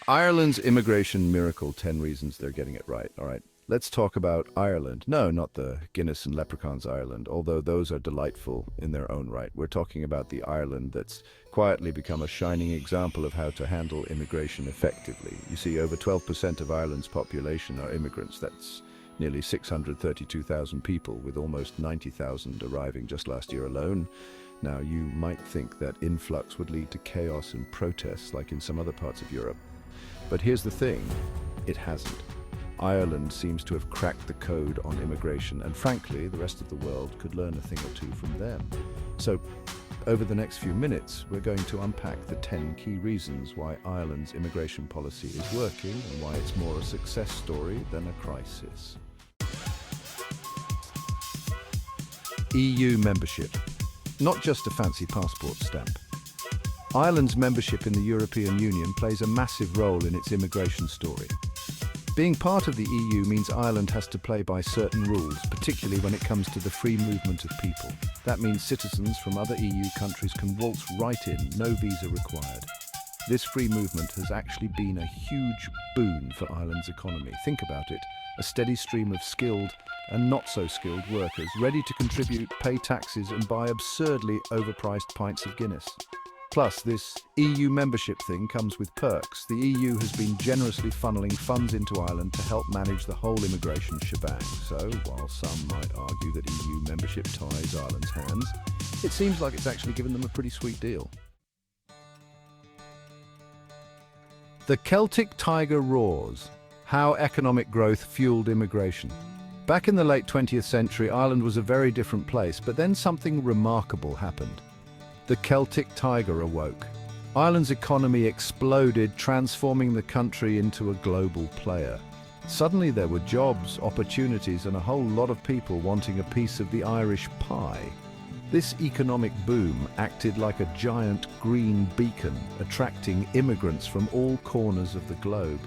Ireland's immigration miracle, 10 reasons they're getting it right. All right, let's talk about Ireland. No, not the Guinness and Leprechauns Ireland, although those are delightful in their own right. We're talking about the Ireland that's quietly become a shining example of how to handle immigration effectively. You see, over 12% of Ireland's population are immigrants. That's nearly 632,000 people, with almost 90,000 arriving just last year alone. Now, you might think that influx would lead to chaos and protests like in some other parts of Europe. But here's the thing, it hasn't. Ireland seems to have cracked the code on immigration, and frankly, the rest of the world could learn a thing or two from them. So, over the next few minutes, we're going to unpack the 10 key reasons why Ireland's immigration policy is working and why it's more a success story than a crisis. EU membership. Not just a fancy passport stamp. Ireland's membership in the European Union plays a massive role in its immigration story. Being part of the EU means Ireland has to play by certain rules, particularly when it comes to the free movement of people. That means citizens from other EU countries can waltz right in, no visa required. This free movement has actually been a huge boon for Ireland's economy. Think about it, a steady stream of skilled and not so skilled workers ready to contribute, pay taxes and buy absurdly overpriced pints of Guinness. Plus, this EU membership thing comes with perks. The EU has been generously funneling funds into Ireland to help manage the whole immigration shebang. So, while some might argue that EU membership ties Ireland's hands, it seems like it's actually given them a pretty sweet deal. The Celtic Tiger roars. How economic growth fueled immigration. Back in the late 20th century, Ireland was a very different place, but then something remarkable happened. The Celtic Tiger awoke. Ireland's economy exploded, transforming the country into a global player. Suddenly there were jobs, opportunities, and a whole lot of people wanting a piece of the Irish pie. This economic boom acted like a giant green beacon, attracting immigrants from all corners of the globe.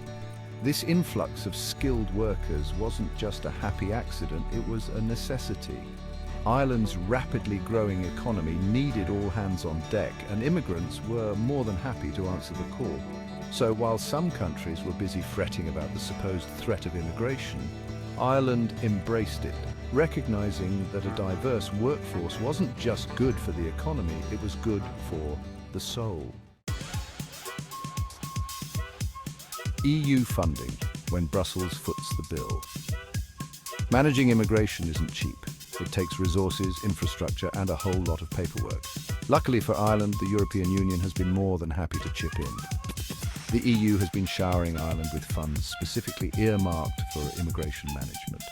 This influx of skilled workers wasn't just a happy accident, it was a necessity. Ireland's rapidly growing economy needed all hands on deck, and immigrants were more than happy to answer the call. So while some countries were busy fretting about the supposed threat of immigration, Ireland embraced it, recognizing that a diverse workforce wasn't just good for the economy, it was good for the soul. EU funding, when Brussels foots the bill. Managing immigration isn't cheap. It takes resources, infrastructure, and a whole lot of paperwork. Luckily for Ireland, the European Union has been more than happy to chip in. The EU has been showering Ireland with funds specifically earmarked for immigration management.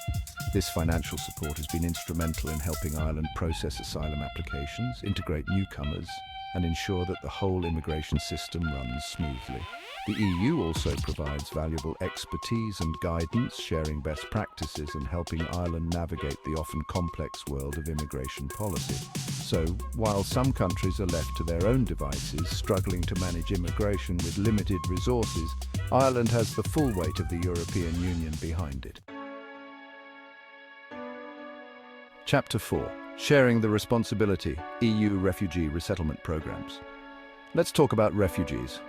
This financial support has been instrumental in helping Ireland process asylum applications, integrate newcomers, and ensure that the whole immigration system runs smoothly. The EU also provides valuable expertise and guidance, sharing best practices and helping Ireland navigate the often complex world of immigration policy. So, while some countries are left to their own devices, struggling to manage immigration with limited resources, Ireland has the full weight of the European Union behind it. Chapter 4. Sharing the responsibility, EU refugee resettlement programs. Let's talk about refugees.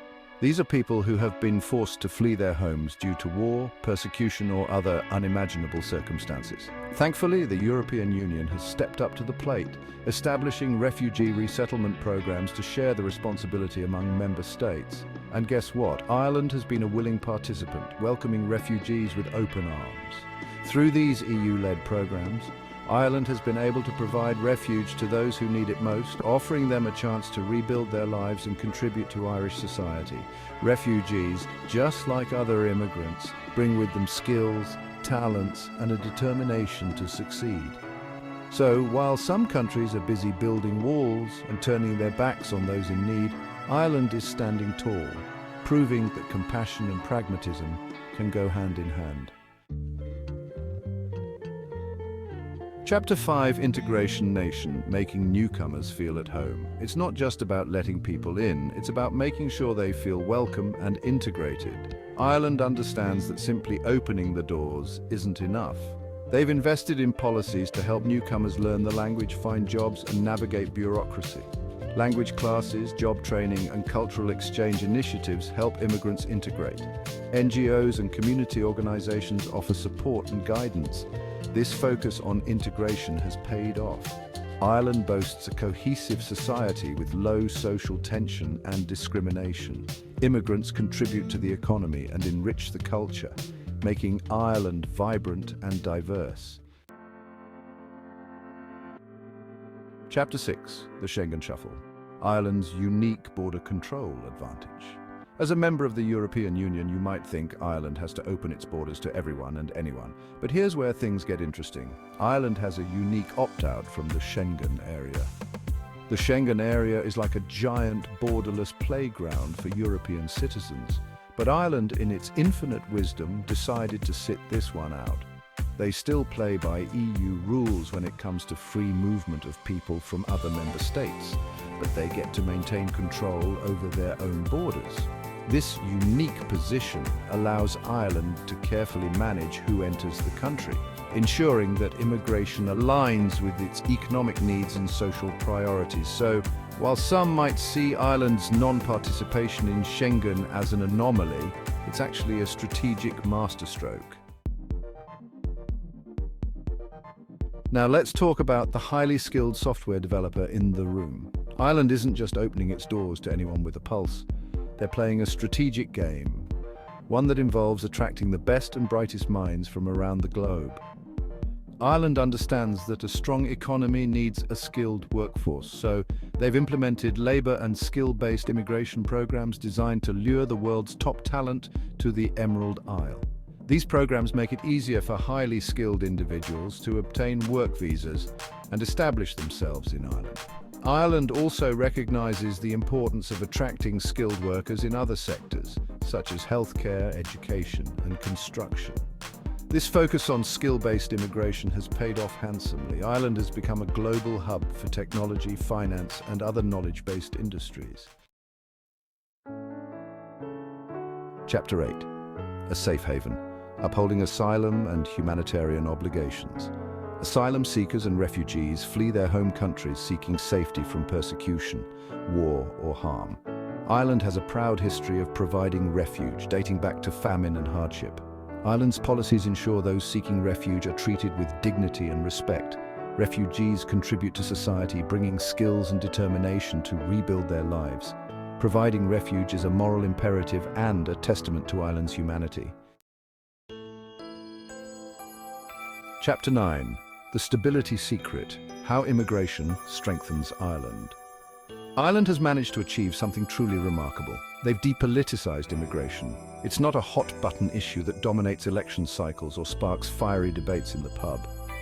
These are people who have been forced to flee their homes due to war, persecution, or other unimaginable circumstances. Thankfully, the European Union has stepped up to the plate, establishing refugee resettlement programs to share the responsibility among member states. And guess what? Ireland has been a willing participant, welcoming refugees with open arms. Through these EU-led programs, Ireland has been able to provide refuge to those who need it most, offering them a chance to rebuild their lives and contribute to Irish society. Refugees, just like other immigrants, bring with them skills, talents, and a determination to succeed. So, while some countries are busy building walls and turning their backs on those in need, Ireland is standing tall, proving that compassion and pragmatism can go hand in hand. Chapter 5, Integration Nation, making newcomers feel at home. It's not just about letting people in, it's about making sure they feel welcome and integrated. Ireland understands that simply opening the doors isn't enough. They've invested in policies to help newcomers learn the language, find jobs, and navigate bureaucracy. Language classes, job training, and cultural exchange initiatives help immigrants integrate. NGOs and community organizations offer support and guidance. This focus on integration has paid off. Ireland boasts a cohesive society with low social tension and discrimination. Immigrants contribute to the economy and enrich the culture, making Ireland vibrant and diverse. Chapter 6. The Schengen Shuffle. Ireland's unique border control advantage. As a member of the European Union, you might think Ireland has to open its borders to everyone and anyone. But here's where things get interesting. Ireland has a unique opt-out from the Schengen area. The Schengen area is like a giant borderless playground for European citizens. But Ireland, in its infinite wisdom, decided to sit this one out. They still play by EU rules when it comes to free movement of people from other member states, but they get to maintain control over their own borders. This unique position allows Ireland to carefully manage who enters the country, ensuring that immigration aligns with its economic needs and social priorities. So, while some might see Ireland's non-participation in Schengen as an anomaly, it's actually a strategic masterstroke. Now let's talk about the highly skilled software developer in the room. Ireland isn't just opening its doors to anyone with a pulse. They're playing a strategic game, one that involves attracting the best and brightest minds from around the globe. Ireland understands that a strong economy needs a skilled workforce, so they've implemented labour and skill-based immigration programs designed to lure the world's top talent to the Emerald Isle. These programs make it easier for highly skilled individuals to obtain work visas and establish themselves in Ireland. Ireland also recognises the importance of attracting skilled workers in other sectors, such as healthcare, education, and construction. This focus on skill-based immigration has paid off handsomely. Ireland has become a global hub for technology, finance, and other knowledge-based industries. Chapter 8. A safe haven. Upholding asylum and humanitarian obligations. Asylum seekers and refugees flee their home countries seeking safety from persecution, war, or harm. Ireland has a proud history of providing refuge, dating back to famine and hardship. Ireland's policies ensure those seeking refuge are treated with dignity and respect. Refugees contribute to society, bringing skills and determination to rebuild their lives. Providing refuge is a moral imperative and a testament to Ireland's humanity. Chapter 9. The Stability Secret. How Immigration Strengthens Ireland. Ireland has managed to achieve something truly remarkable. They've depoliticized immigration. It's not a hot-button issue that dominates election cycles or sparks fiery debates in the pub.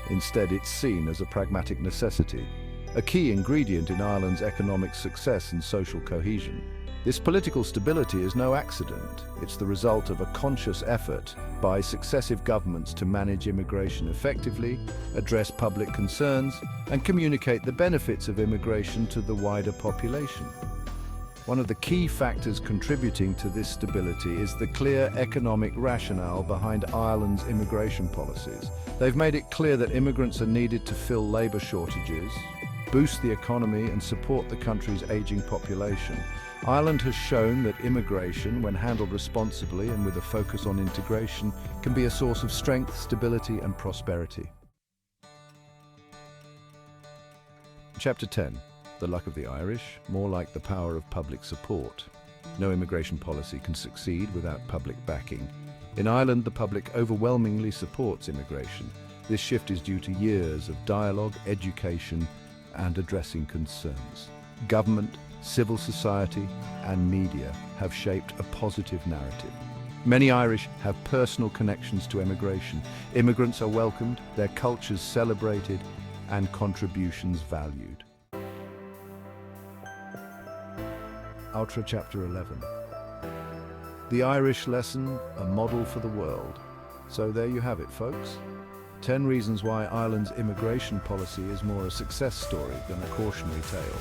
Instead, it's seen as a pragmatic necessity, a key ingredient in Ireland's economic success and social cohesion. This political stability is no accident. It's the result of a conscious effort by successive governments to manage immigration effectively, address public concerns, and communicate the benefits of immigration to the wider population. One of the key factors contributing to this stability is the clear economic rationale behind Ireland's immigration policies. They've made it clear that immigrants are needed to fill labour shortages, boost the economy, and support the country's ageing population. Ireland has shown that immigration, when handled responsibly and with a focus on integration, can be a source of strength, stability, and prosperity. Chapter 10. The luck of the Irish, more like the power of public support. No immigration policy can succeed without public backing. In Ireland, the public overwhelmingly supports immigration. This shift is due to years of dialogue, education, and addressing concerns. Government, civil society, and media have shaped a positive narrative. Many Irish have personal connections to immigration. Immigrants are welcomed, their cultures celebrated, and contributions valued. Ultra Chapter 11. The Irish lesson, a model for the world. So there you have it, folks. 10 reasons why Ireland's immigration policy is more a success story than a cautionary tale.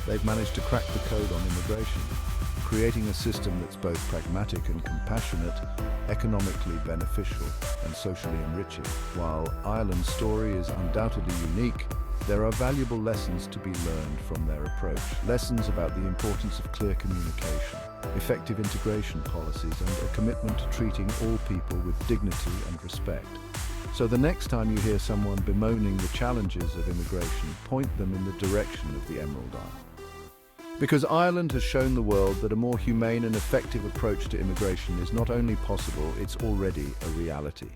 They've managed to crack the code on immigration, creating a system that's both pragmatic and compassionate, economically beneficial and socially enriching. While Ireland's story is undoubtedly unique, There are valuable lessons to be learned from their approach. Lessons about the importance of clear communication, effective integration policies, and a commitment to treating all people with dignity and respect. So the next time you hear someone bemoaning the challenges of immigration, point them in the direction of the Emerald Isle. Because Ireland has shown the world that a more humane and effective approach to immigration is not only possible, it's already a reality.